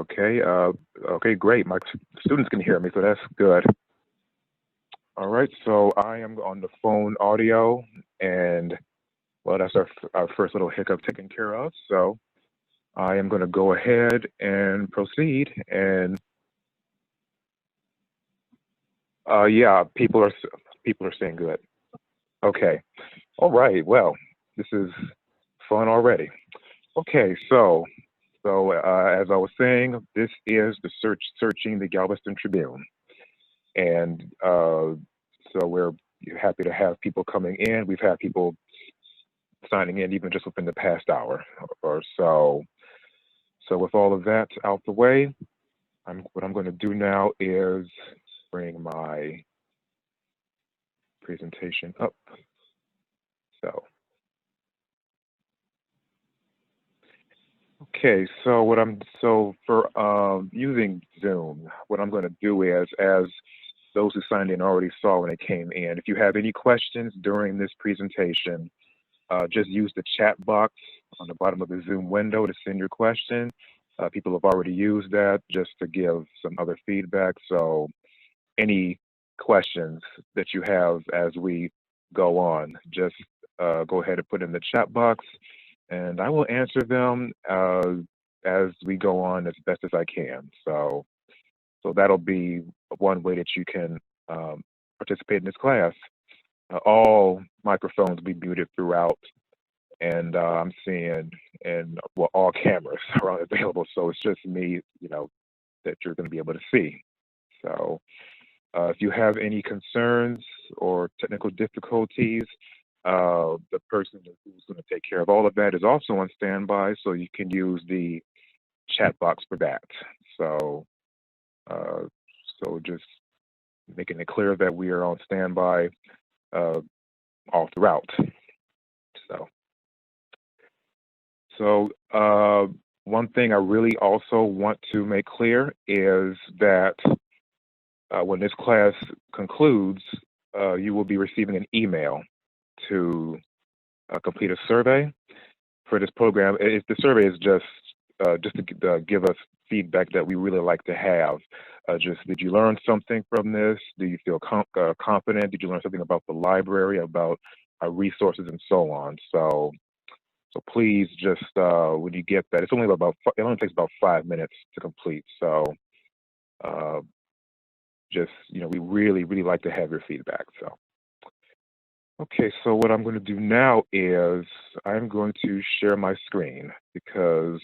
Okay. Okay, great. My students can hear me, so that's good. All right. So I am on the phone audio, and well, that's our first little hiccup taken care of. So I am going to go ahead and proceed. And yeah, people are saying good. Okay. All right. Well, this is fun already. Okay. So as I was saying, this is the searching the Galveston Tribune, and so we're happy to have people coming in. We've had people signing in even just within the past hour or so. So with all of that out the way, what I'm going to do now is bring my presentation up. So, okay, so for using Zoom, what I'm going to do is, as those who signed in already saw when they came in, if you have any questions during this presentation, just use the chat box on the bottom of the Zoom window to send your question. People have already used that just to give some other feedback. So any questions that you have as we go on, just go ahead and put in the chat box, and I will answer them as we go on as best as I can. So that'll be one way that you can participate in this class. All microphones will be muted throughout, and I'm seeing, and well, all cameras are available, so it's just me, that you're going to be able to see. So if you have any concerns or technical difficulties, the person who's going to take care of all of that is also on standby, so you can use the chat box for that. So, so just making it clear that we are on standby all throughout. So one thing I really also want to make clear is that when this class concludes, you will be receiving an email to complete a survey for this program. The survey is just to give us feedback that we really like to have. Just, did you learn something from this? Do you feel confident? Did you learn something about the library, about our resources, and so on? So please just, when you get that, it only takes about 5 minutes to complete. So just, we really, really like to have your feedback. So, okay, so what I'm going to do now is I'm going to share my screen, because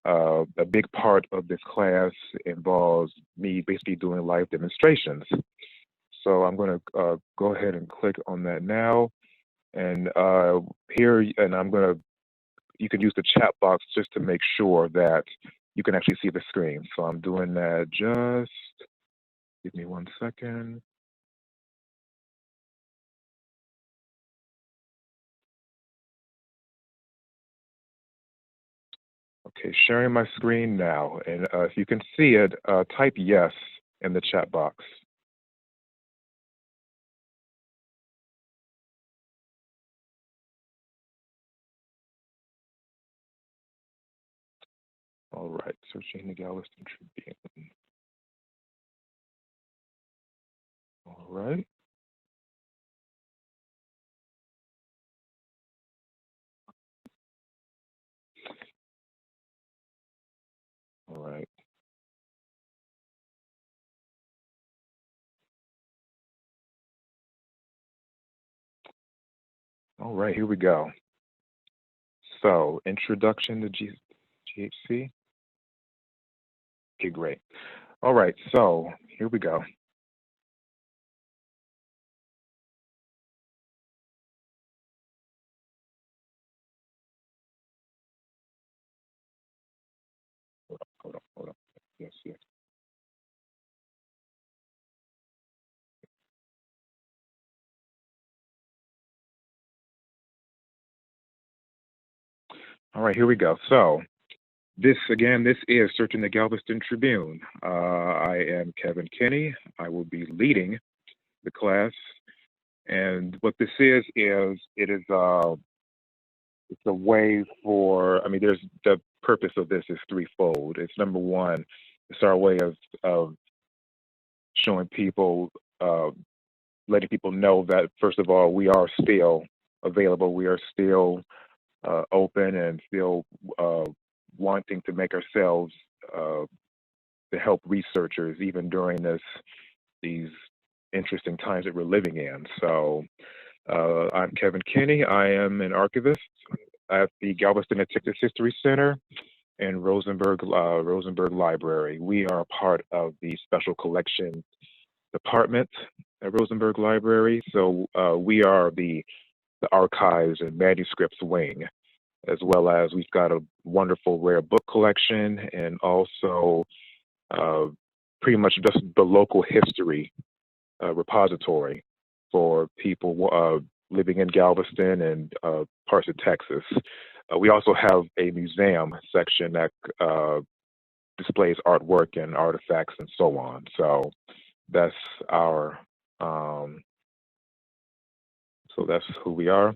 a big part of this class involves me basically doing live demonstrations. So I'm going to go ahead and click on that now. And here, and you can use the chat box just to make sure that you can actually see the screen. So I'm doing that. Just give me 1 second. Okay, sharing my screen now. And if you can see it, type yes in the chat box. All right, searching the Galveston Tribune. All right. All right. All right, here we go. So, introduction to GHC. Okay, great. All right, so here we go. Hold on. Yes. All right, here we go. So, this is Searching the Galveston Tribune. I am Kevin Kinney. I will be leading the class. And what this it's a way for, there's purpose of this is threefold. It's number one, it's our way of showing people, letting people know that, first of all, we are still available. We are still open and still wanting to make ourselves to help researchers even during these interesting times that we're living in. So I'm Kevin Kinney. I am an archivist at the Galveston Texas History Center and Rosenberg Library. We are part of the Special Collections Department at Rosenberg Library. So we are the archives and manuscripts wing, as well as we've got a wonderful rare book collection and also pretty much just the local history repository for people living in Galveston and parts of Texas. We also have a museum section that displays artwork and artifacts and so on. So that's so that's who we are.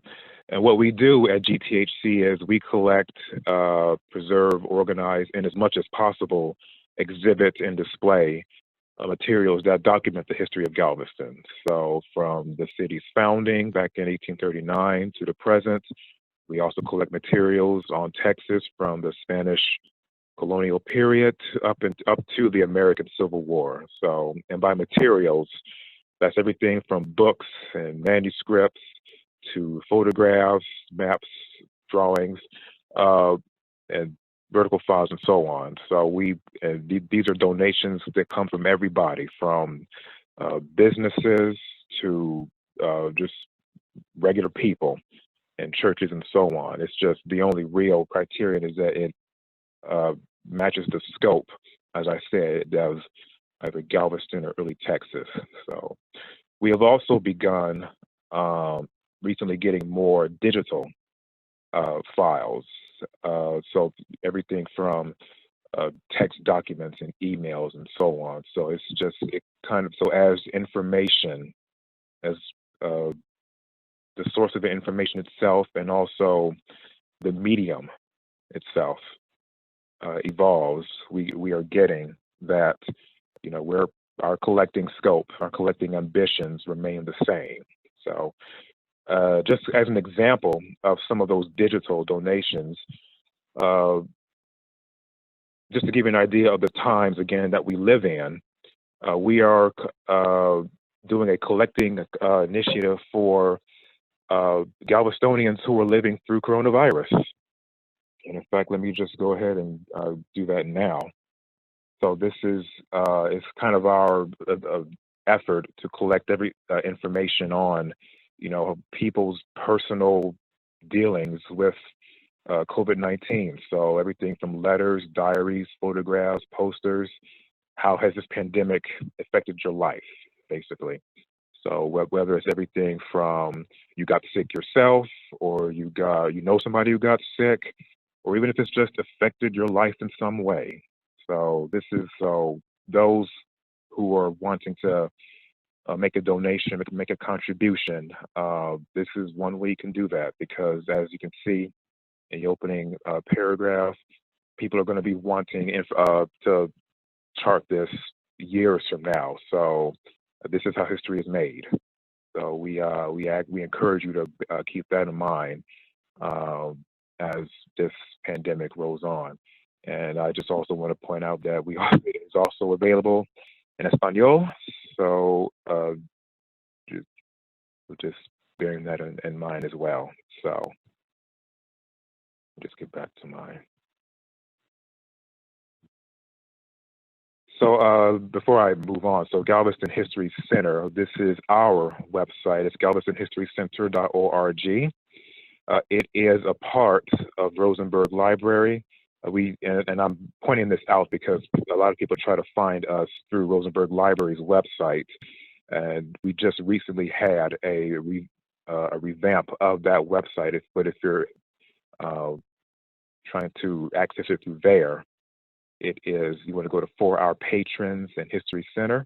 And what we do at GTHC is we collect, preserve, organize, and as much as possible, exhibit and display materials that document the history of Galveston. So from the city's founding back in 1839 to the present. We also collect materials on Texas from the Spanish colonial period up to the American Civil War. So, and by materials, that's everything from books and manuscripts to photographs, maps, drawings, and vertical files and so on. So these are donations that come from everybody, from businesses to just regular people and churches and so on. It's just the only real criterion is that it matches the scope, as I said, it does either Galveston or early Texas. So we have also begun recently getting more digital files. So everything from text documents and emails and so on. So it's just so as information, as the source of the information itself and also the medium itself evolves, we are getting that, our collecting scope, our collecting ambitions remain the same. So just as an example of some of those digital donations, just to give you an idea of the times, again, that we live in, we are doing a collecting initiative for Galvestonians who are living through coronavirus. And in fact, let me just go ahead and do that now. So this is it's kind of our effort to collect every information on, people's personal dealings with COVID-19. So everything from letters, diaries, photographs, posters. How has this pandemic affected your life, basically? So whether it's everything from you got sick yourself, or you know somebody who got sick, or even if it's just affected your life in some way. So this is those who are wanting to make a donation, make a contribution. This is one way you can do that, because as you can see in the opening paragraph, people are going to be wanting to chart this years from now. So this is how history is made. So we encourage you to keep that in mind as this pandemic rolls on. And I just also want to point out that it is also available in Espanol. So just bearing that in mind as well. So just get back to mine. So before I move on, so Galveston History Center, this is our website. It's galvestonhistorycenter.org. It is a part of Rosenberg Library. And I'm pointing this out because a lot of people try to find us through Rosenberg Library's website. And we just recently had a revamp of that website. But if you're trying to access it through there, you want to go to For Our Patrons and History Center,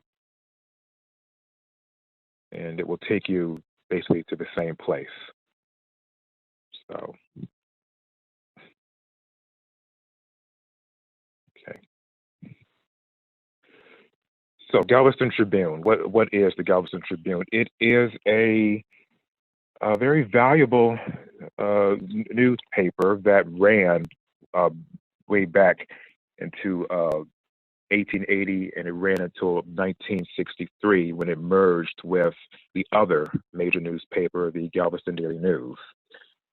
and it will take you basically to the same place. So So Galveston Tribune, what is the Galveston Tribune? It is a very valuable newspaper that ran uh, way back into 1880, and it ran until 1963 when it merged with the other major newspaper, the Galveston Daily News,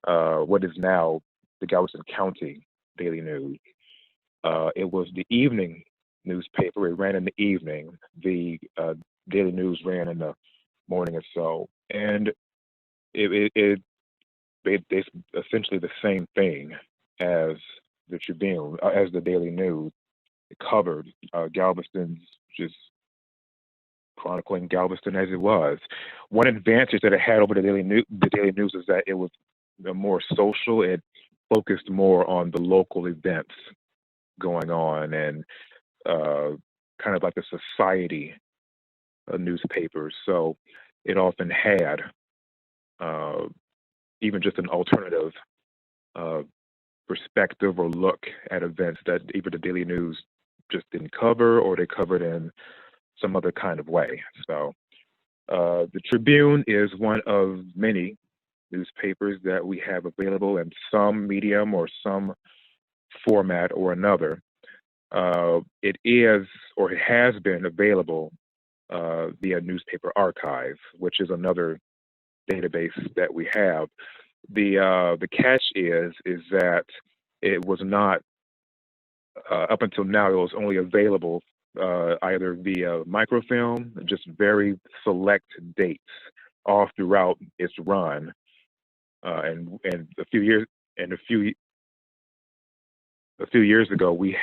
what is now the Galveston County Daily News. It was the evening newspaper. It ran in the evening. The Daily News ran in the morning or so, and it's essentially the same thing as the Tribune, as the Daily News. It covered Galveston's, just chronicling Galveston as it was. One advantage that it had over the Daily News is that it was more social. It focused more on the local events going on, and kind of like a society newspapers. So it often had uh, even just an alternative uh, perspective or look at events that either the Daily News just didn't cover, or they covered in some other kind of way. So the Tribune is one of many newspapers that we have available in some medium or some format or another. It is, or it has been available via Newspaper Archive, which is another database that we have. The catch is that it was not up until now. It was only available either via microfilm, just very select dates all throughout its run, and a few years ago we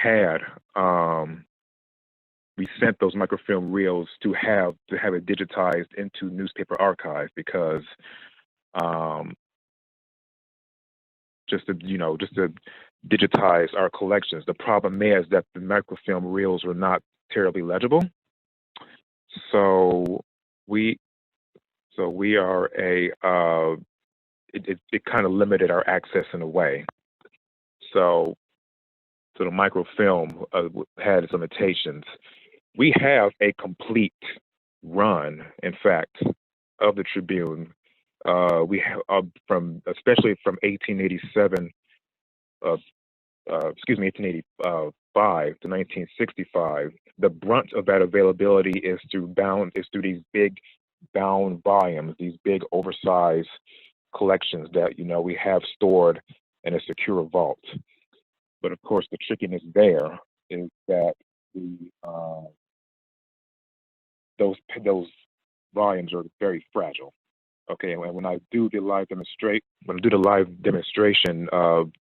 sent those microfilm reels to have it digitized into Newspaper Archive, because um, just to digitize our collections. The problem is that the microfilm reels are not terribly legible. So we we are it kind of limited our access in a way. So the microfilm had its limitations. We have a complete run, in fact, of the Tribune. We have especially from 1887, excuse me, 1885 to 1965. The brunt of that availability is through these big bound volumes, these big oversized collections that we have stored in a secure vault. But of course, the trickiness there is that the those volumes are very fragile. Okay, and when I do the live demonstration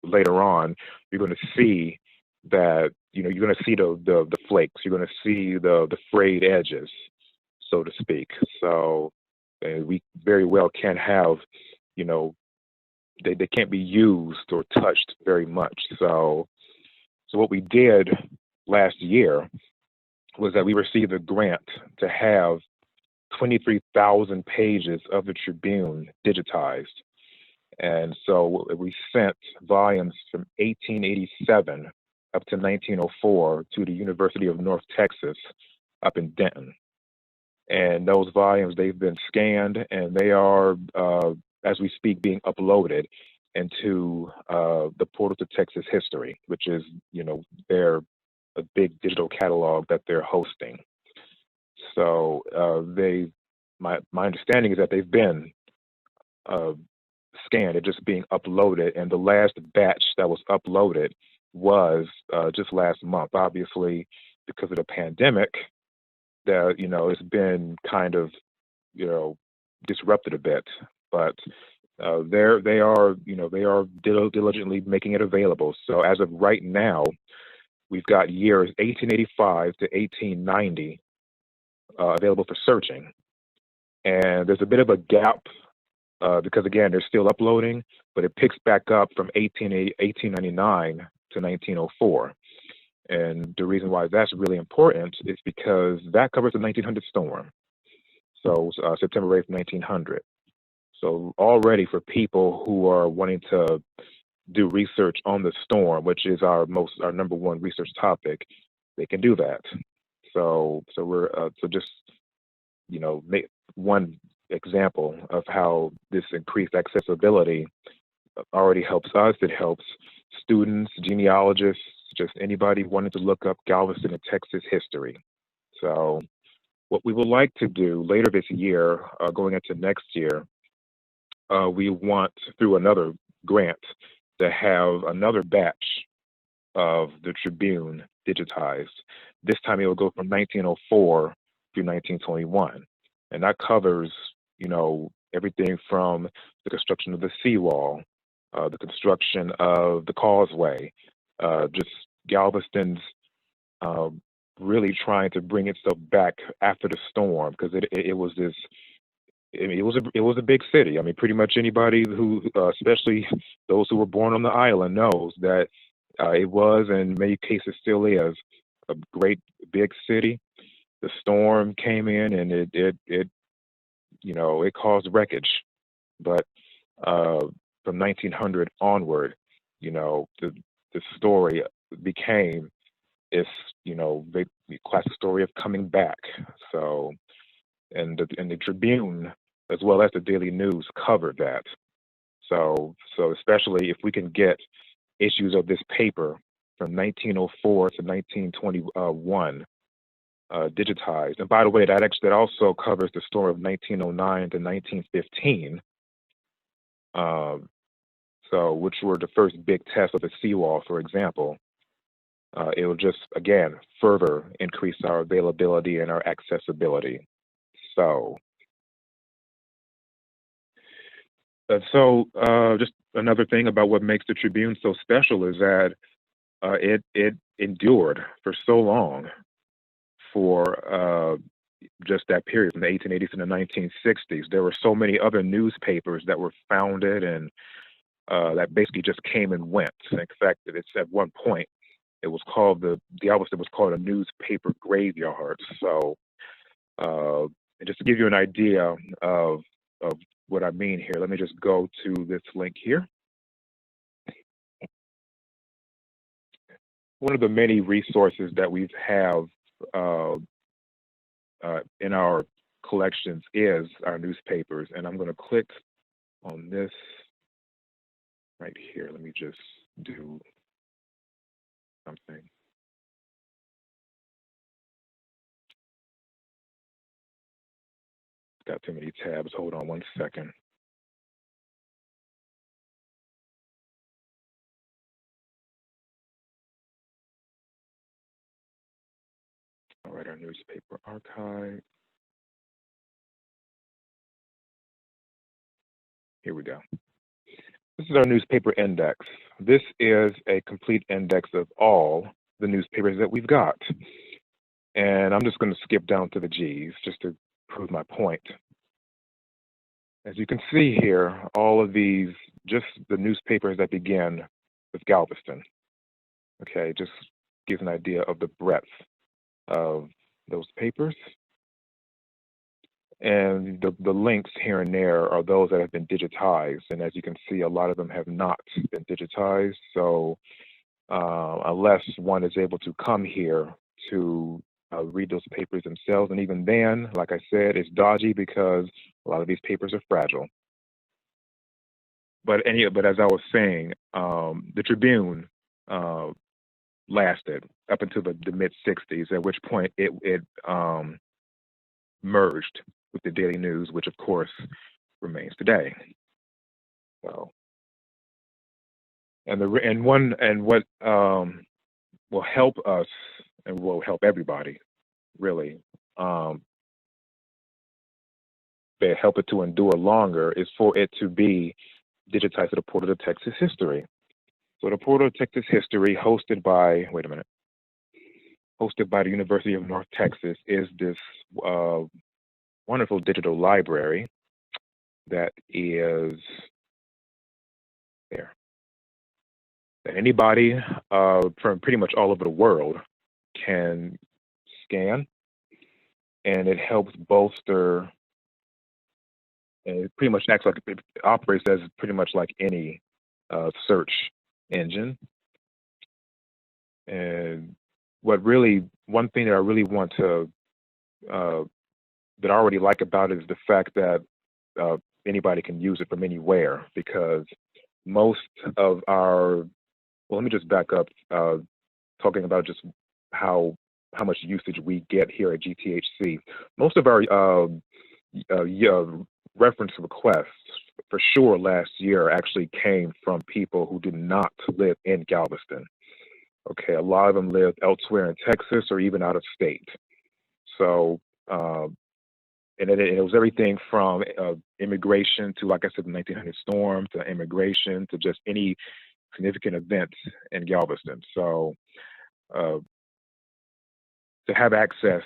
later on, you're going to see that you're going to see the flakes. You're going to see the frayed edges, so to speak. So we very well can have, they can't be used or touched very much. So what we did last year was that we received a grant to have 23,000 pages of the Tribune digitized. And so we sent volumes from 1887 up to 1904 to the University of North Texas up in Denton. And those volumes, they've been scanned, and they are, as we speak, being uploaded into the Portal to Texas History, which is, their a big digital catalog that they're hosting. So my understanding is that they've been scanned. They're just being uploaded, and the last batch that was uploaded was just last month. Obviously, because of the pandemic, that it's been kind of disrupted a bit, but they are diligently making it available. So as of right now, we've got years 1885 to 1890 available for searching, and there's a bit of a gap because again they're still uploading, but it picks back up from 1899 to 1904. And the reason why that's really important is because that covers the 1900 storm. So September 8th, 1900. So already for people who are wanting to do research on the storm, which is our number one research topic, they can do that. So we're so just make one example of how this increased accessibility already helps us. It helps students, genealogists, just anybody wanting to look up Galveston and Texas history. So what we would like to do later this year, going into next year, we want, through another grant, to have another batch of the Tribune digitized. This time it will go from 1904 through 1921. And that covers, everything from the construction of the seawall, the construction of the causeway, just Galveston's really trying to bring itself back after the storm, because it was this. I mean, it was a big city. I mean, pretty much anybody who, especially those who were born on the island, knows that it was, and in many cases still is, a great big city. The storm came in, and it caused wreckage. But from 1900 onward, the story became this, the classic story of coming back. So, and the Tribune, as well as the Daily News, covered that. So especially if we can get issues of this paper from 1904 to 1921 digitized. And by the way, that also covers the story of 1909 to 1915. So which were the first big tests of the seawall, for example. It will just, again, further increase our availability and our accessibility. So just another thing about what makes the Tribune so special is that it endured for so long, for just that period from the 1880s to the 1960s. There were so many other newspapers that were founded and that basically just came and went. In fact, it's at one point it was called Galveston was called a newspaper graveyard. So, and just to give you an idea of what I mean here, let me just go to this link here. One of the many resources that we have in our collections is our newspapers, and I'm going to click on this right here. Let me just do something. Got too many tabs. Hold on one second. All right, our newspaper archive. Here we go. This is our newspaper index. This is a complete index of all the newspapers that we've got. And I'm just going to skip down to the G's just to prove my point. As you can see here, all of these, just the newspapers that begin with Galveston. Okay, just gives an idea of the breadth of those papers. And the links here and there are those that have been digitized. And as you can see, a lot of them have not been digitized. So unless one is able to come here to read those papers themselves, and even then, like I said, it's dodgy because a lot of these papers are fragile. But as I was saying, the Tribune lasted up until the mid '60s, at which point it merged with the Daily News, which of course remains today. So, what will help us and will help everybody really, they help it to endure longer, is for it to be digitized to the Portal of Texas History. So the Portal of Texas History, hosted by the University of North Texas, is this wonderful digital library that is there. That anybody from pretty much all over the world can scan, and it helps bolster, and it pretty much acts like, it operates as pretty much like any search engine. And what really one thing that I really want to uh, that I already like about it is the fact that anybody can use it from anywhere, because most of our, well, let me just back up, talking about just how much usage we get here at GTHC. Most of our yeah, reference requests for sure last year actually came from people who did not live in Galveston. Okay, a lot of them live elsewhere in Texas or even out of state. So, and it was everything from immigration to, like I said, the 1900 storm, to immigration, to just any significant events in Galveston. So, uh, to have access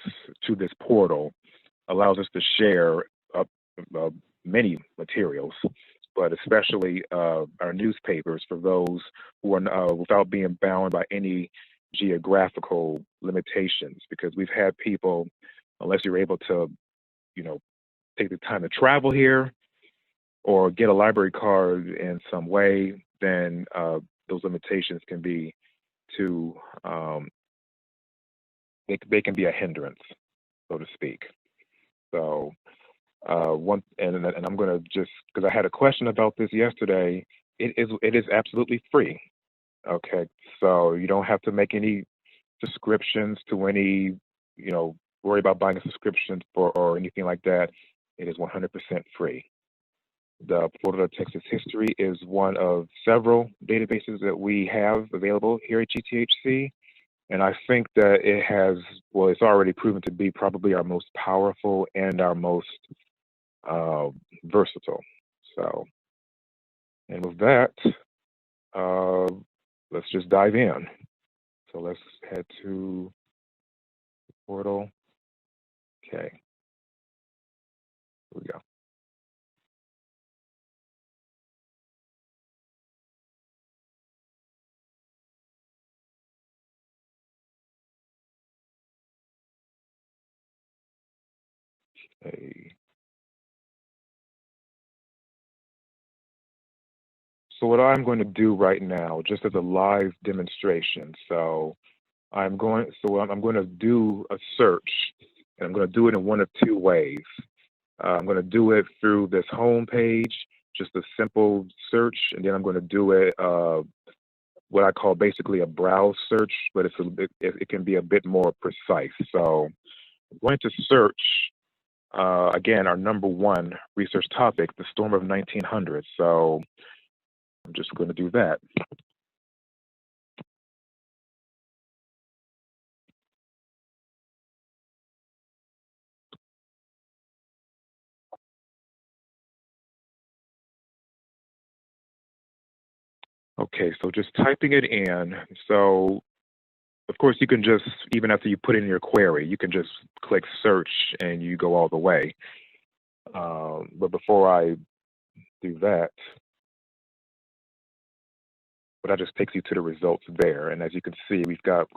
to this portal allows us to share uh, many materials, but especially our newspapers for those who are without being bound by any geographical limitations. Because we've had people, unless you're able to, you know, take the time to travel here or get a library card in some way, then those limitations can be too, they can be a hindrance, so to speak. So one, and I'm going to just, because I had a question about this yesterday. It is absolutely free. Okay, so you don't have to make any subscriptions to any, worry about buying a subscription for or anything like that. It is 100% free. The Portal to Texas History is one of several databases that we have available here at GTHC. And I think that it has, well, it's already proven to be probably our most powerful and our most uh, versatile. So, and with that, uh, let's just dive in. So let's head to the portal. Okay, here we go. Okay. So what I'm going to do right now, just as a live demonstration, I'm going to do a search, and I'm going to do it in one of two ways. I'm going to do it through this home page, just a simple search, and then I'm going to do it what I call basically a browse search, but it can be a bit more precise. So I'm going to search again our number one research topic, the storm of 1900. So I'm just going to do that. Okay, so just typing it in. So of course you can just, even after you put in your query, you can just click search and you go all the way. But before I do that, but that just takes you to the results there. And as you can see, we've got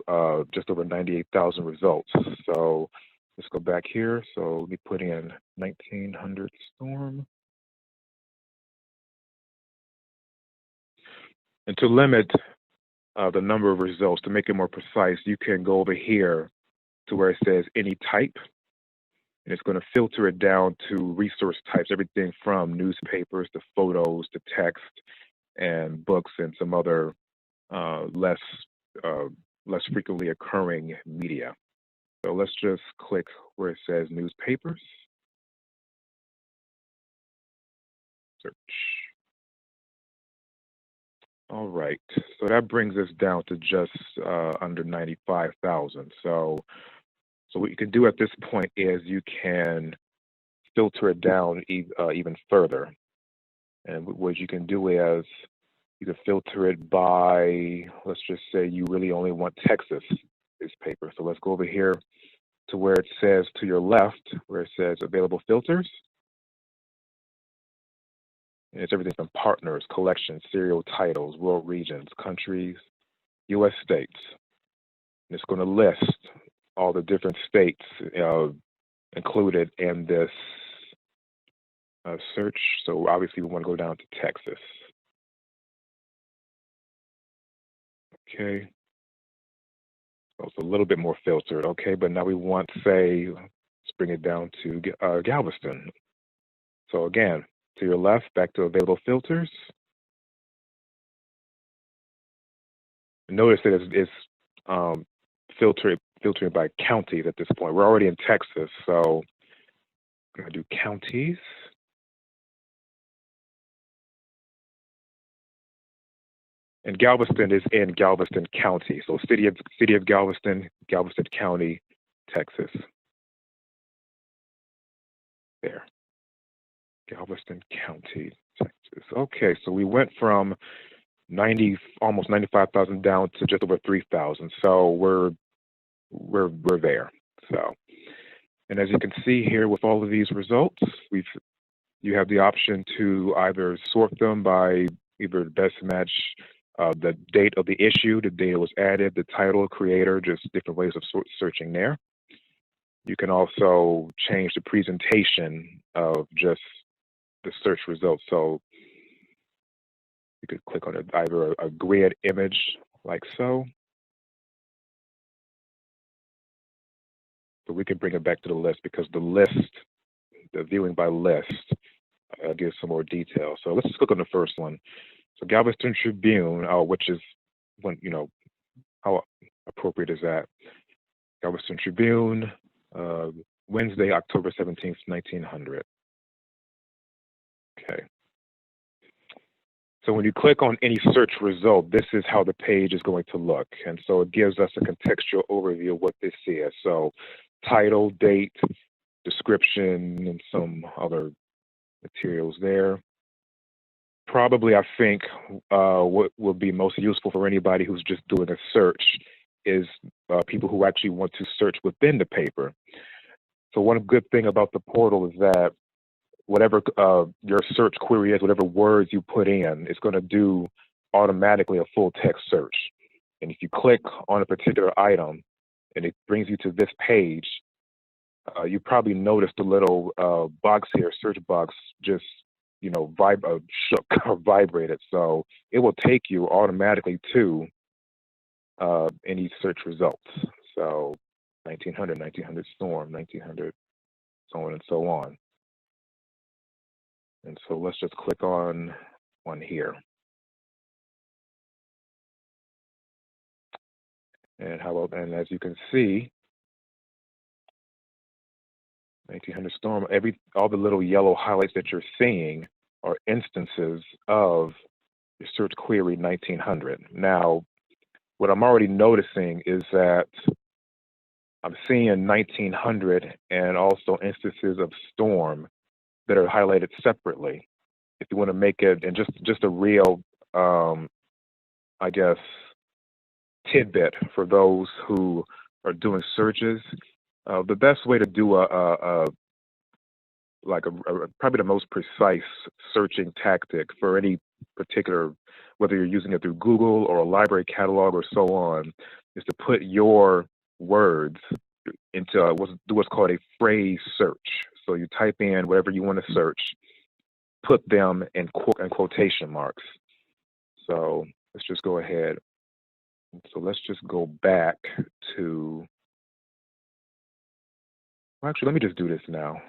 just over 98,000 results. So let's go back here. So let me put in 1900 storm. And to limit the number of results, to make it more precise, you can go over here to where it says any type. And it's going to filter it down to resource types, everything from newspapers to photos to text and books and some other uh, less uh, less frequently occurring media. So let's just click where it says newspapers, search. All right, so that brings us down to just under 95,000. So what you can do at this point is you can filter it down even further. And what you can do is you can filter it by, let's just say you really only want Texas newspaper. So let's go over here to where it says to your left, where it says available filters. And it's everything from partners, collections, serial titles, world regions, countries, U.S. states. And it's going to list all the different states included in this search. So obviously we want to go down to Texas. Okay. So it's a little bit more filtered, okay? But now we want, say, let's bring it down to Galveston. So again, to your left, back to available filters. Notice that it's filtering by counties at this point. We're already in Texas, so I'm going to do counties. And Galveston is in Galveston County. So city of Galveston, Galveston County, Texas. There. Galveston County, Texas. Okay, so we went from almost 95,000 down to just over 3,000. So we're there. So, and as you can see here with all of these results, you have the option to either sort them by either the best match, the date of the issue, the date it was added, the title, creator, just different ways of searching there. You can also change the presentation of just the search results. So you could click on either a grid image like so. But we can bring it back to the list because the viewing by list gives some more detail. So let's just click on the first one. So Galveston Tribune, which is how appropriate is that? Galveston Tribune, Wednesday, October 17th, 1900. Okay. So when you click on any search result, this is how the page is going to look. And so it gives us a contextual overview of what this is. So title, date, description, and some other materials there. Probably, I think, what will be most useful for anybody who's just doing a search is people who actually want to search within the paper. So one good thing about the portal is that whatever your search query is, whatever words you put in, it's going to do automatically a full text search. And if you click on a particular item and it brings you to this page, you probably noticed the little box here, search box, just shook or vibrated. So it will take you automatically to any search results. So 1900 storm, 1900, so on and so on. And so let's just click on one here. And as you can see, 1900 storm, all the little yellow highlights that you're seeing are instances of your search query 1900. Now, what I'm already noticing is that I'm seeing 1900 and also instances of storm that are highlighted separately. If you want to make it, and just a real, I guess, tidbit for those who are doing searches, the best way to do probably the most precise searching tactic for any particular, whether you're using it through Google or a library catalog or so on, is to put your words into what's called a phrase search. So you type in whatever you want to search, put them in quotation marks. So let's just go ahead. So let's just go back to, well, actually, let me just do this now.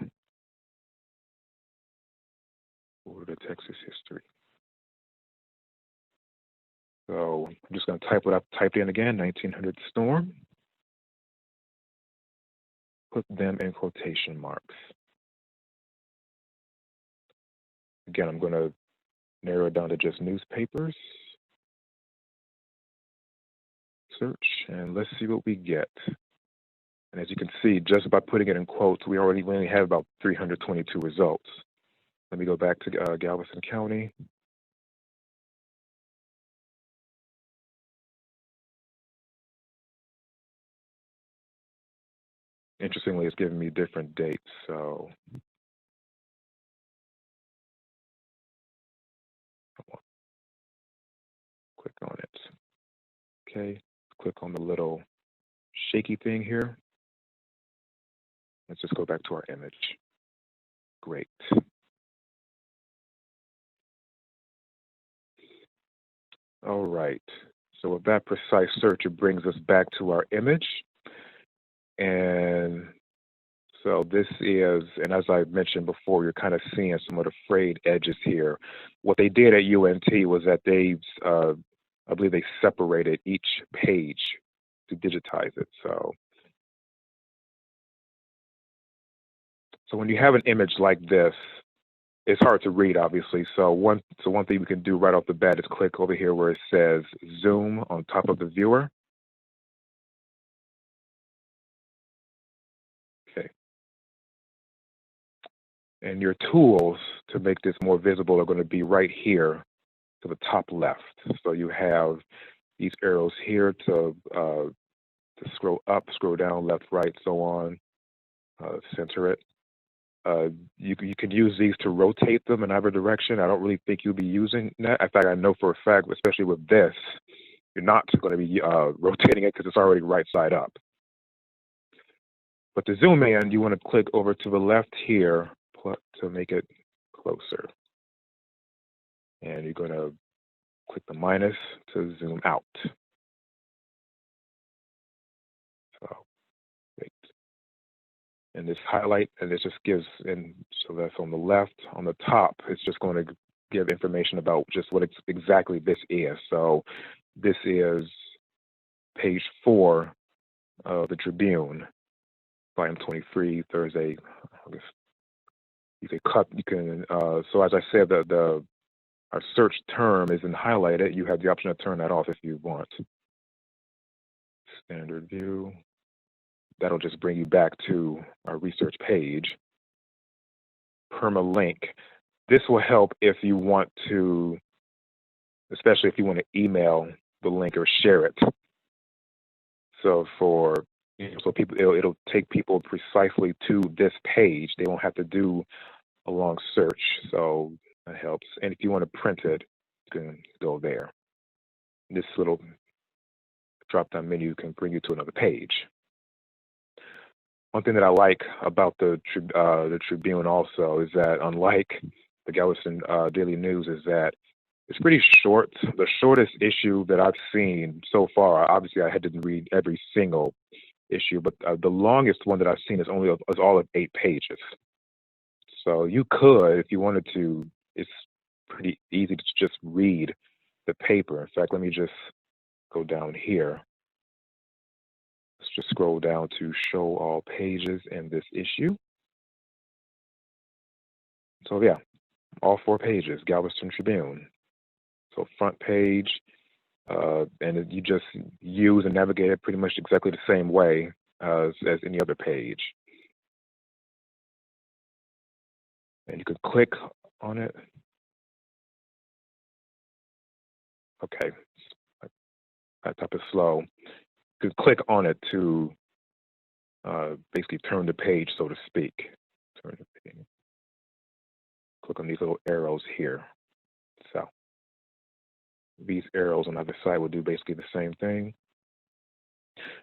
Florida Texas history. So I'm just going to type what I've typed in again, 1900 storm. Put them in quotation marks. Again, I'm going to narrow it down to just newspapers. Search, and let's see what we get. And as you can see, just by putting it in quotes, we only have about 322 results. Let me go back to Galveston County. Interestingly, it's giving me different dates, so click on it. Okay, click on the little shaky thing here. Let's just go back to our image. Great. All right, So with that precise search, it brings us back to our image. And so this is, and as I mentioned before, you're kind of seeing some of the frayed edges here. What they did at UNT was that I believe they separated each page to digitize it. So when you have an image like this, it's hard to read, obviously. So one thing we can do right off the bat is click over here where it says Zoom on top of the viewer. Okay. And your tools to make this more visible are going to be right here to the top left. So you have these arrows here to scroll up, scroll down, left, right, so on, center it. You can use these to rotate them in either direction. I don't really think you'll be using that. In fact, I know for a fact, especially with this, you're not going to be rotating it because it's already right side up. But to zoom in, you want to click over to the left here to make it closer. And you're going to click the minus to zoom out. So, wait. And this highlight, and it just gives, and so that's on the left. On the top, it's just going to give information about just what exactly this is. So this is page 4 of the Tribune, volume 23, Thursday, August. You can cut, so as I said, our search term isn't highlighted. You have the option to turn that off if you want. Standard view. That'll just bring you back to our research page. Permalink. This will help if you want to, especially if you want to email the link or share it. So so people, it'll take people precisely to this page. They won't have to do a long search. So that helps. And if you want to print it, you can go there. This little drop-down menu can bring you to another page. One thing that I like about the Tribune also is that, unlike the Galveston Daily News, is that it's pretty short. The shortest issue that I've seen so far, obviously I didn't read every single issue, but the longest one that I've seen is all of 8 pages. So you could, if you wanted to, it's pretty easy to just read the paper. In fact, let me just go down here. Let's just scroll down to show all pages in this issue. So yeah, all 4 pages, Galveston Tribune. So front page, and you just use and navigate it pretty much exactly the same way as any other page. And you can click on it. Okay, that type of slow. You can click on it to basically turn the page, so to speak. Turn the page. Click on these little arrows here. So these arrows on either side will do basically the same thing.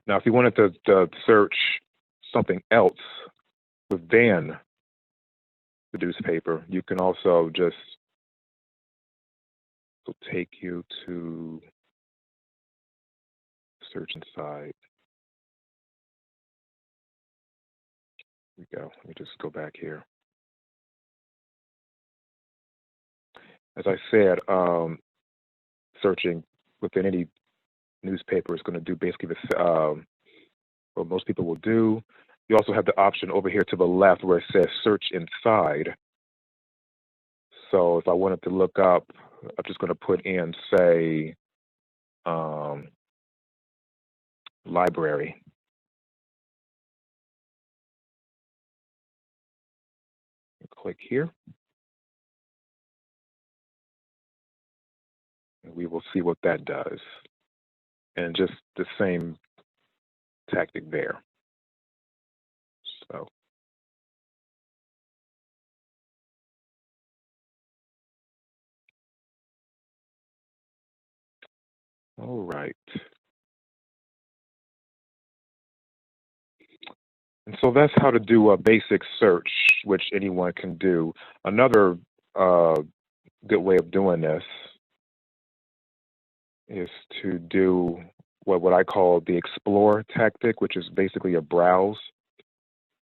Now, if you wanted to search something else within the newspaper, you can also just take you to search inside. Here we go. Let me just go back here. As I said, searching within any newspaper is going to do basically what most people will do. You also have the option over here to the left where it says search inside. So if I wanted to look up, I'm just going to put in, say, library. Click here. And we will see what that does. And just the same tactic there. So. All right. And so that's how to do a basic search, which anyone can do. Another good way of doing this is to do what I call the explore tactic, which is basically a browse.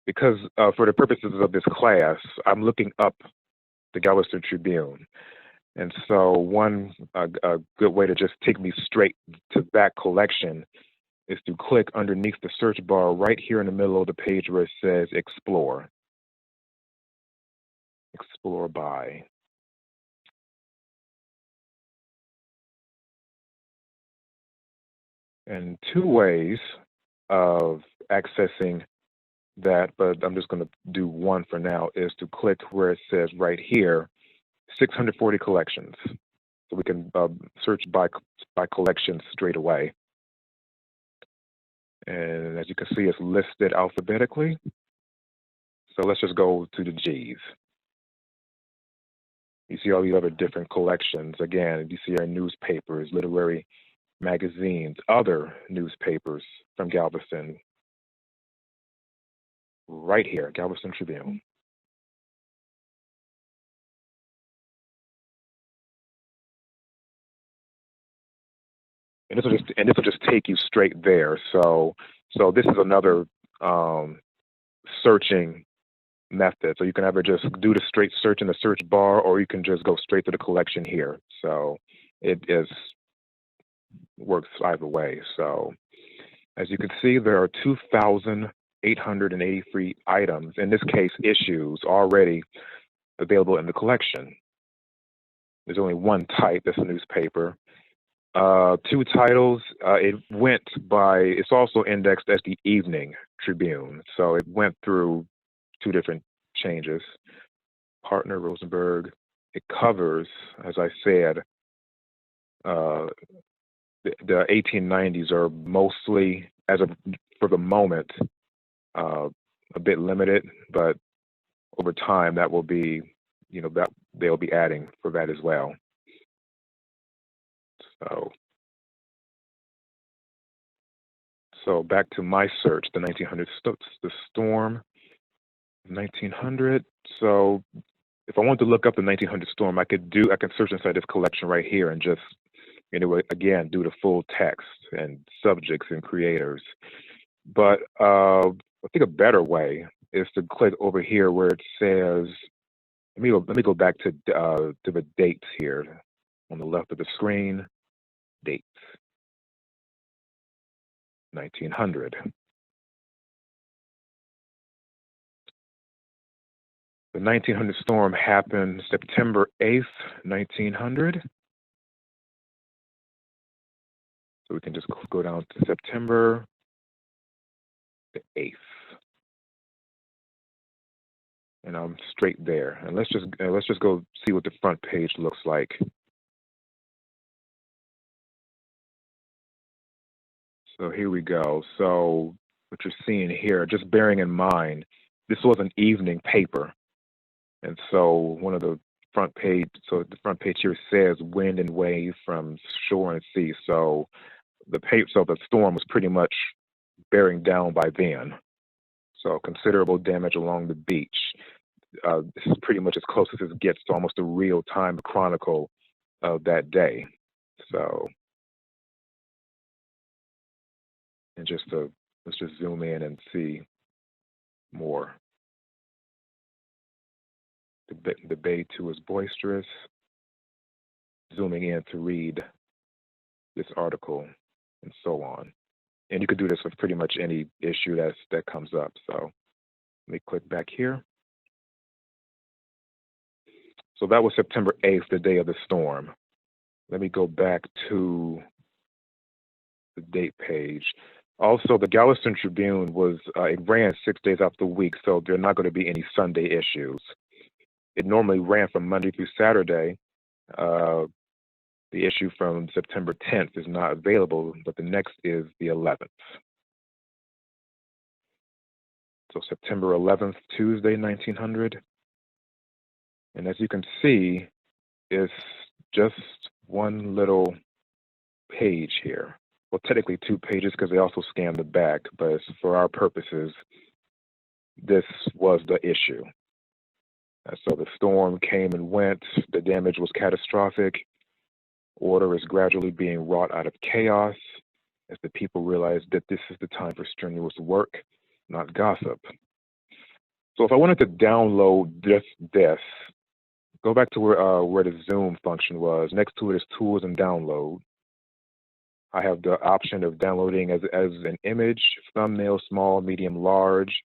Because for the purposes of this class, I'm looking up the Galveston Tribune. And so a good way to just take me straight to that collection is to click underneath the search bar right here in the middle of the page where it says Explore. Explore by. And two ways of accessing that, but I'm just going to do one for now, is to click where it says right here, 640 collections. So we can search by collections straight away. And as you can see, it's listed alphabetically. So let's just go to the G's. You see all these other different collections. Again, you see our newspapers, literary magazines, other newspapers from Galveston. Right here, Galveston Tribune. And this will just take you straight there. So this is another searching method. So you can either just do the straight search in the search bar, or you can just go straight to the collection here. So it works either way. So as you can see, there are 2,883 items, in this case issues, already available in the collection. There's only one type, that's a newspaper. Two titles, it's also indexed as the Evening Tribune. So it went through two different changes. Partner Rosenberg, it covers, as I said, the 1890s are mostly, for the moment, a bit limited, but over time that will be, that they'll be adding for that as well. So back to my search, the 1900, the storm, 1900. So if I wanted to look up the 1900 storm, I can search inside this collection right here and just, again, do the full text and subjects and creators. But I think a better way is to click over here where it says, let me go back to the dates here on the left of the screen. Dates. 1900. The 1900 storm happened September 8th, 1900. So we can just go down to September the 8th. And I'm straight there. And let's just go see what the front page looks like. So here we go. So what you're seeing here, just bearing in mind, this was an evening paper. And so the front page here says wind and wave from shore and sea. So the storm was pretty much bearing down by then. So considerable damage along the beach. This is pretty much as close as it gets to almost a real-time chronicle of that day. So, and let's just zoom in and see more. The bay too is boisterous. Zooming in to read this article and so on. And you could do this with pretty much any issue that comes up. So let me click back here. So that was September 8th, the day of the storm. Let me go back to the date page. Also, the Galveston Tribune it ran 6 days out of the week, so there are not going to be any Sunday issues. It normally ran from Monday through Saturday. The issue from September 10th is not available, but the next is the 11th. So September 11th, Tuesday, 1900. And as you can see, it's just one little page here. Well, technically 2 pages because they also scanned the back, but for our purposes, this was the issue. So the storm came and went. The damage was catastrophic. Order is gradually being wrought out of chaos as the people realize that this is the time for strenuous work, not gossip. So if I wanted to download this, go back to where the Zoom function was. Next to it is Tools and Download. I have the option of downloading as an image, thumbnail, small, medium, large.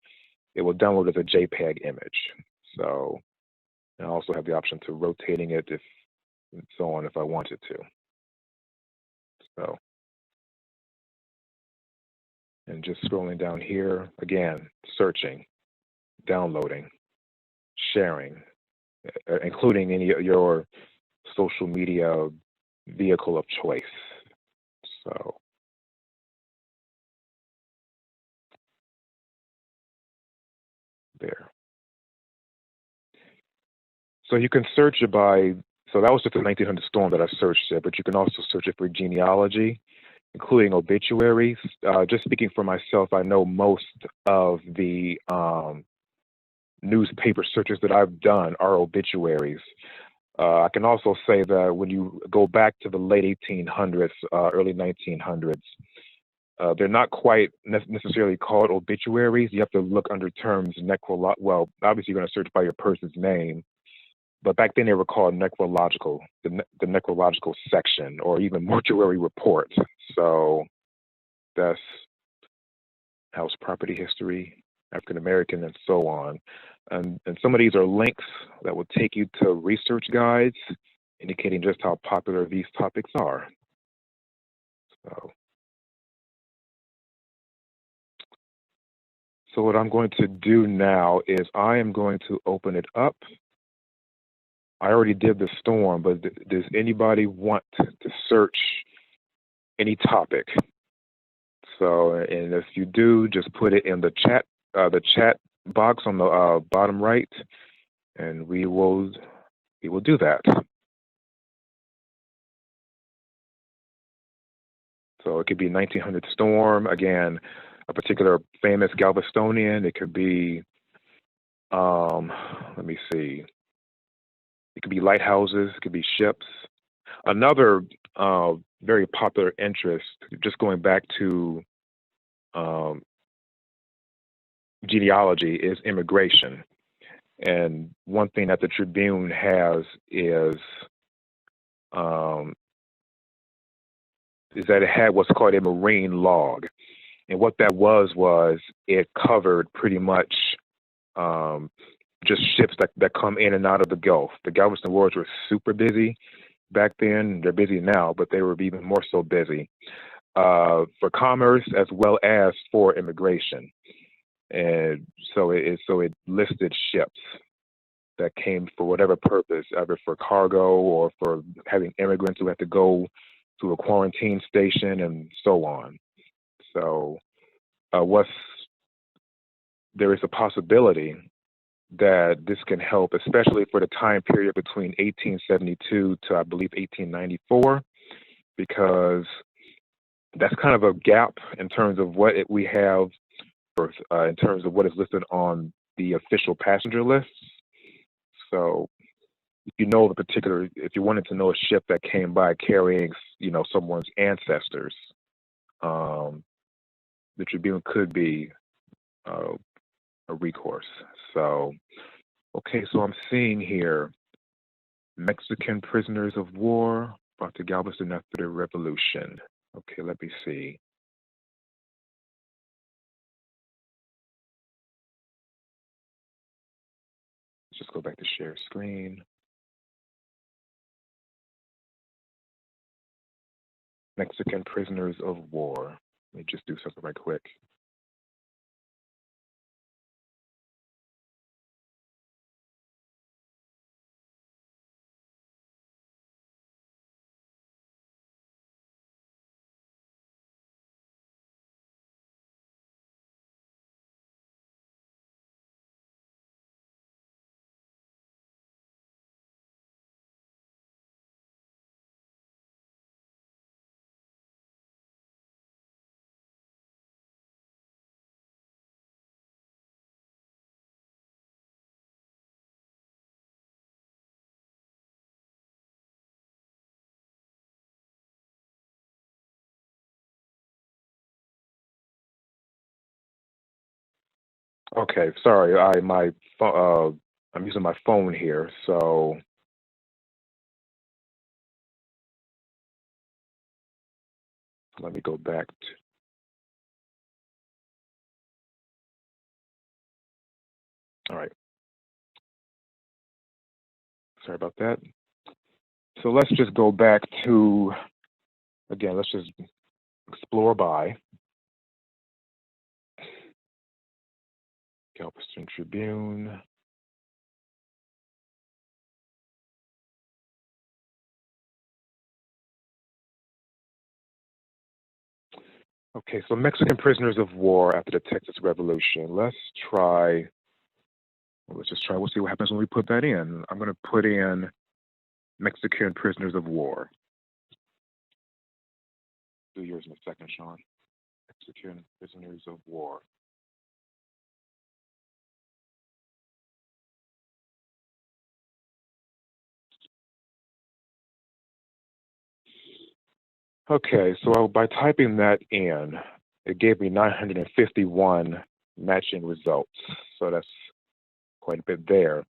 It will download as a JPEG image. So I also have the option to rotating it and so on if I wanted to. So, and just scrolling down here, again, searching, downloading, sharing, including any of your social media vehicle of choice. So, there. So you can search it by, so that was just a 1900 storm that I searched it, but you can also search it for genealogy, including obituaries. Just speaking for myself, I know most of the newspaper searches that I've done are obituaries. I can also say that when you go back to the late 1800s, early 1900s, they're not quite necessarily called obituaries. You have to look under terms well, obviously you're going to search by your person's name, but back then they were called necrological, the necrological section, or even mortuary report. So that's house property history, African American, and so on. And some of these are links that will take you to research guides indicating just how popular these topics are. So what I'm going to do now is I am going to open it up. I already did the storm, but does anybody want to search any topic? So, and if you do, just put it in the chat box on the bottom right, and we will do that. So it could be 1900 storm, again, a particular famous Galvestonian. It could be, let me see, it could be lighthouses, it could be ships. Another very popular interest, just going back to genealogy, is immigration. And one thing that the Tribune has is that it had what's called a marine log. And what that was it covered pretty much just ships that come in and out of the Gulf. The Galveston wards were super busy back then. They're busy now, but they were even more so busy for commerce as well as for immigration. And so it listed ships that came for whatever purpose, either for cargo or for having immigrants who had to go to a quarantine station and so on. So there is a possibility that this can help, especially for the time period between 1872 to, I believe, 1894, because that's kind of a gap in terms of what we have, in terms of what is listed on the official passenger lists. So if you know if you wanted to know a ship that came by carrying, someone's ancestors, the Tribune could be a recourse. So, okay, so I'm seeing here Mexican prisoners of war brought to Galveston after the Revolution. Okay, let me see. Let's just go back to share screen. Mexican prisoners of war. Let me just do something right quick. Okay, sorry. I'm using my phone here, so let me go back to. All right. Sorry about that. So let's just go back to, again, let's just explore by Galveston Tribune. Okay, so Mexican prisoners of war after the Texas Revolution. Let's just try, we'll see what happens when we put that in. I'm going to put in Mexican prisoners of war. Do yours in a second, Sean. Mexican prisoners of war. Okay, so by typing that in, it gave me 951 matching results. So that's quite a bit there.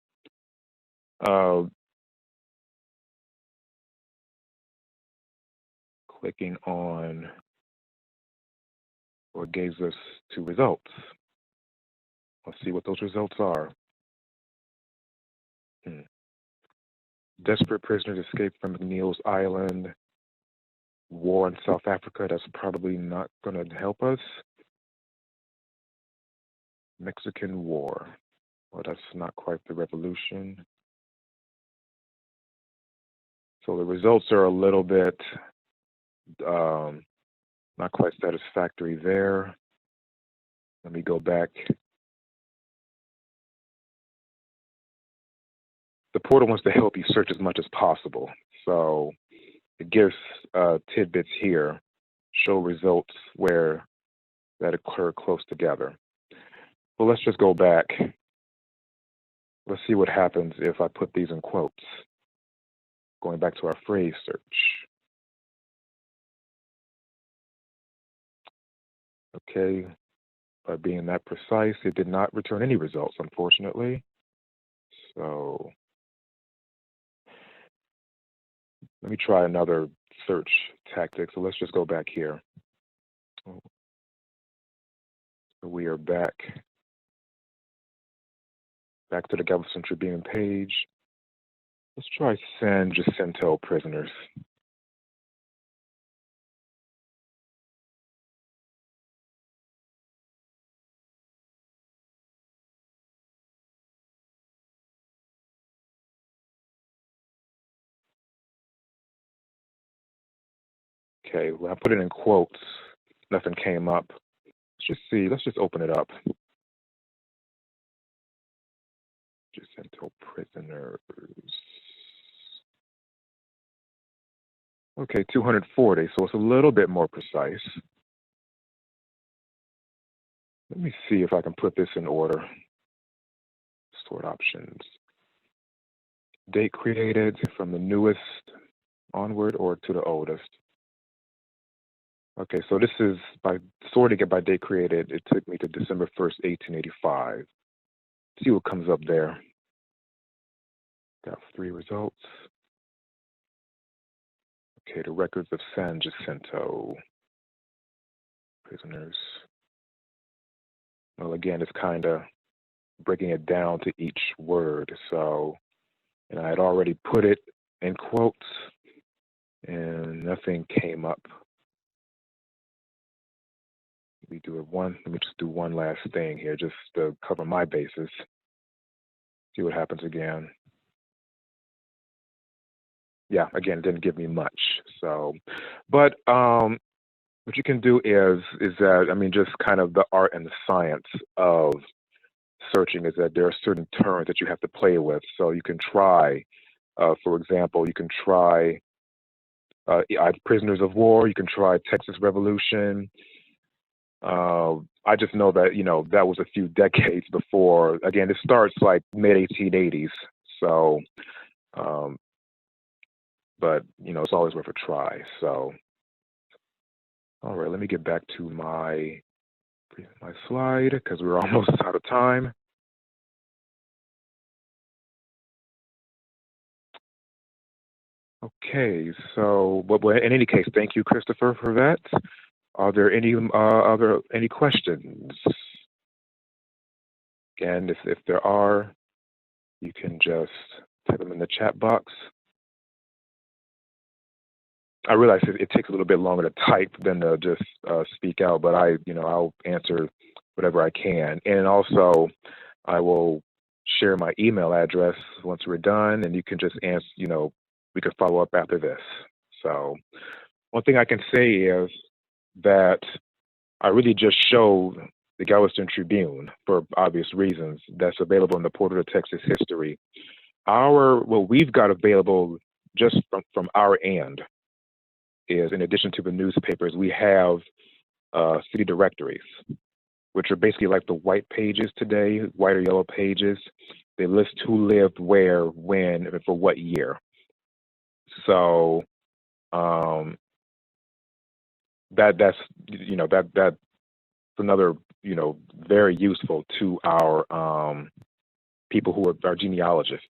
Uh, Clicking on what gives us two results. Let's see what those results are. Desperate prisoners escaped from McNeil's Island. War in South Africa. That's probably not going to help us. Mexican War. Well, that's not quite the revolution. So the results are a little bit not quite satisfactory there. Let me go back. The portal wants to help you search as much as possible. So it gives tidbits here, show results where that occur close together. Well, let's just go back. Let's see what happens if I put these in quotes. Going back to our phrase search. Okay, by being that precise, it did not return any results, unfortunately. So let me try another search tactic. So let's just go back here. So we are back to the Galveston Tribune page. Let's try San Jacinto prisoners. Okay, when I put it in quotes, nothing came up. Let's just see. Let's just open it up. Jacinto prisoners. Okay, 240, so it's a little bit more precise. Let me see if I can put this in order. Sort options. Date created from the newest onward or to the oldest. Okay, so this is by sorting it by date created. It took me to December 1st, 1885. See what comes up there. Got 3 results. Okay, the records of San Jacinto prisoners. Well, again, it's kind of breaking it down to each word. So, and I had already put it in quotes, and nothing came up. Let me just do one last thing here, just to cover my bases. See what happens again. Yeah, again, it didn't give me much. So, but what you can do is that, I mean, just kind of the art and the science of searching is that there are certain terms that you have to play with. So you can try, for example, you can try prisoners of war. You can try Texas Revolution. I just know that, that was a few decades before. Again, it starts like mid 1880s. So, but it's always worth a try. So, all right, let me get back to my my slide because we're almost out of time. Okay, so but in any case, thank you, Christopher, for that. Are there any questions? Again, if there are, you can just type them in the chat box. I realize it takes a little bit longer to type than to just speak out, but I'll answer whatever I can. And also, I will share my email address once we're done, and you can just answer, we could follow up after this. So one thing I can say is that I really just showed the Galveston Tribune for obvious reasons that's available in the Portal of Texas History. What we've got available just from our end is, in addition to the newspapers, we have city directories, which are basically like the white pages today, white or yellow pages. They list who lived where, when, and for what year. So that's another very useful to our people who are our genealogists.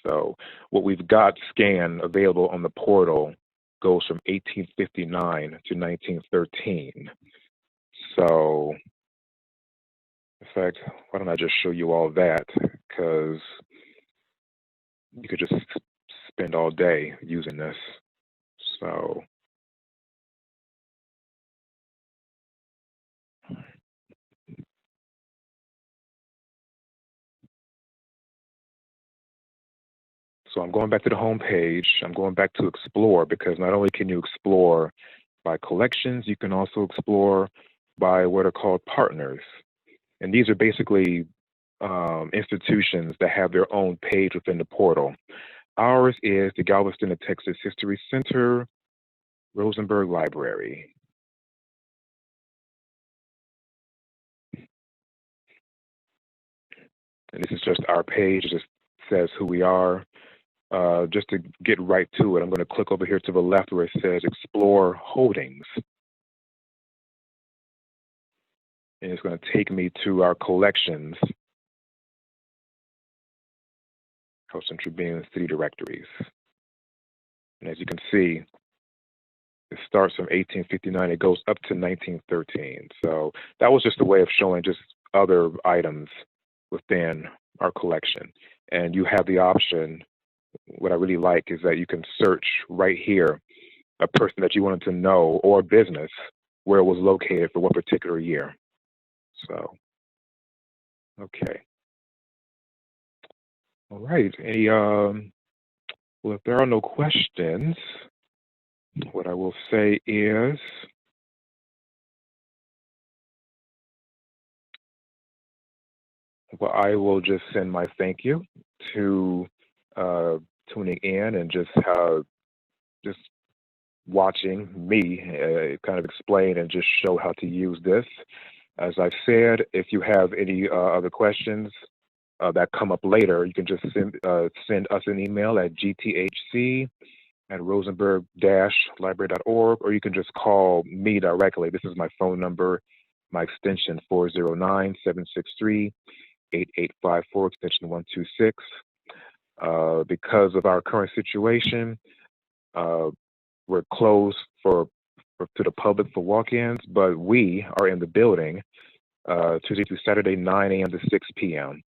So what we've got scanned available on the portal goes from 1859 to 1913. So in fact, why don't I just show you all that, because you could just spend all day using this. So I'm going back to the home page. I'm going back to explore, because not only can you explore by collections, you can also explore by what are called partners. And these are basically institutions that have their own page within the portal. Ours is the Galveston Texas History Center, Rosenberg Library. And this is just our page. It just says who we are. Just to get right to it, I'm going to click over here to the left where it says Explore Holdings. And it's going to take me to our collections, Galveston Tribune City Directories. And as you can see, it starts from 1859, it goes up to 1913. So that was just a way of showing just other items within our collection. And you have the option, what I really like is that you can search right here a person that you wanted to know or a business where it was located for what particular year. So, okay. All right. Well, if there are no questions, what I will say is, well, I will just send my thank you to tuning in and just watching me kind of explain and just show how to use this. As I've said, if you have any other questions that come up later, you can just send us an email at gthc@rosenberg-library.org, or you can just call me directly. This is my phone number, my extension 409-763-8854, extension 126. Because of our current situation, we're closed to the public for walk-ins, but we are in the building Tuesday through Saturday, 9 a.m. to 6 p.m.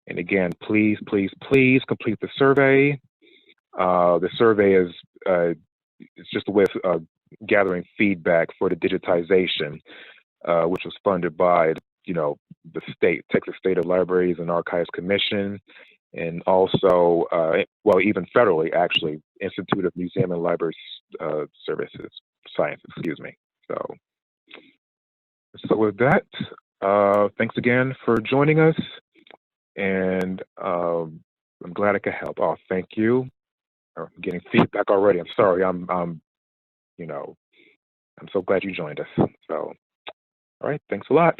And again, please, please, please complete the survey. The survey is it's just a way of gathering feedback for the digitization, which was funded by the Texas State Libraries and Archives Commission, and also, well, even federally, actually, Institute of Museum and Library Science, excuse me. So with that, thanks again for joining us, and I'm glad I could help. Oh, thank you. I'm getting feedback already. I'm sorry. I'm so glad you joined us. So, all right, thanks a lot.